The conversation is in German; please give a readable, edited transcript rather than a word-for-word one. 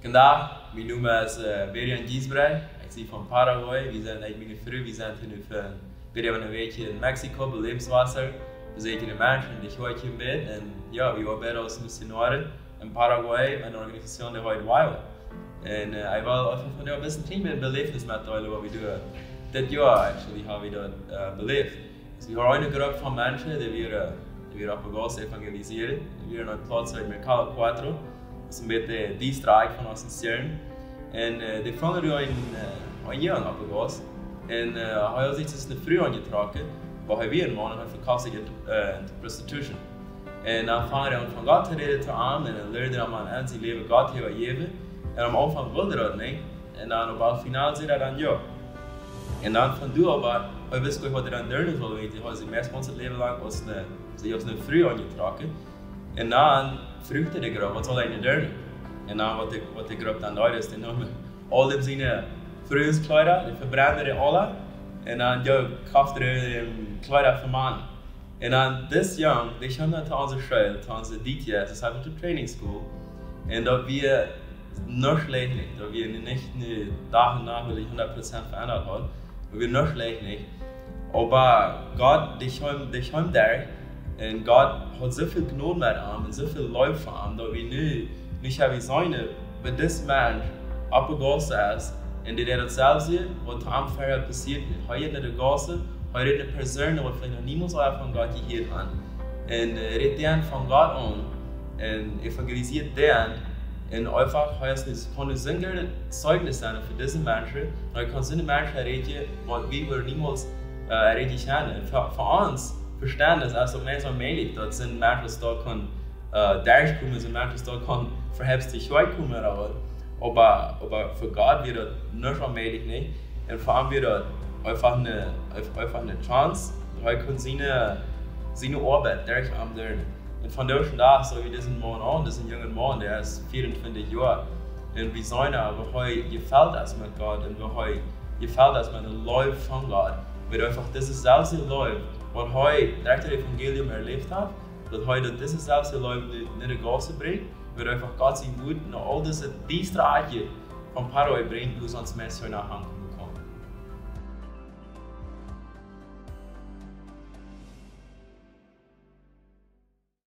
Vandaag, mijn naam is Verian Giesbrecht. Ik zie van Paraguay. We zijn eigenlijk mijn vrouw. We zijn nu voor een weekje in Mexico, bij Lebenswasser. We zijn in Menschen, die heute hier bent. En ja, we waren als Missionare in Paraguay met een organisatie die heute Wild. En ik wil even van jou een beetje klein beleefnis met delen wat we doen. Dit jaar actually hebben we dat beleefd. Dus we hebben een groep van mensen die we op de Gott evangeliseren. We zijn op plaats uit Mercado 4. Dat is een beetje die straat van onze sterren. En die vangen we een jaar op de Gott. En hij had zich dus een vrouw aangetrokken, waar hij weer een man had verkauft in prostitution. En dan vangen we van Gott te reden te aan en dan leerde hij aan zijn leven Gott heeft gegeven. En am Anfang wilde dat niet. En dan op het finale zei hij dan ja. En dan van toen al, hij wist niet wat hij dan doen wilde weten. Hij had meest van zijn leven lang als een vrouw aangetrokken. En dan vroeg hij de groep, wat zal hij nu doen? En dan wat de groep dan deed is, die namen alle zijn vrouwenskleider, die verbrandde die alle. En dan kaufte hij kleider voor mannen. En dan deze jong, die kwam naar onze school, naar onze DTS, dus hebben we de training school. En dat we nog schlecht nicht, da wir nicht Tag und Nacht 100% verändert hat, aber wir noch schlecht nicht. Aber Gott, dich heim der, und Gott hat so viel Gnade mit ihm und so viel Liebe für ihn, dass wir nicht haben sollen, wenn das Mensch abgegossen ist, und der das selbst sieht, was am Feuer passiert ist. Heute nicht der Gosse, heute eine Person, die vielleicht noch niemals von Gott gehört hat. Und redet den von Gott an und evangelisiert den. En einfach kan het zingerde Zeugnis zijn voor deze mensen. Dan kan ze de mensen reden, maar we niemals reden kennen. Voor ons verstaan is also mensen möglich, dat zijn mensen die kan durchkommen, zijn mensen die kan verhebstig uitkomen. Aber für Gott wird das nicht möglich nicht. Und vor allem wird das einfach eine Chance, da kann seine Arbeit durch am lernen. Und von der Tag, so wie diesen Mann an, diesen jungen Mann, der ist 24 Jahre. Und wir sagen aber heute gefällt das mit Gott und wir heute gefällt das mit dem Leben von Gott. Weil einfach dieses selbst Leben, was heute durch das Evangelium erlebt hat, dass heute dieses selbst Leben nicht in Gasse bringt, weil einfach Gott sein Wut und all diese Strategie von Paraguay bringt, die uns Menschen nachher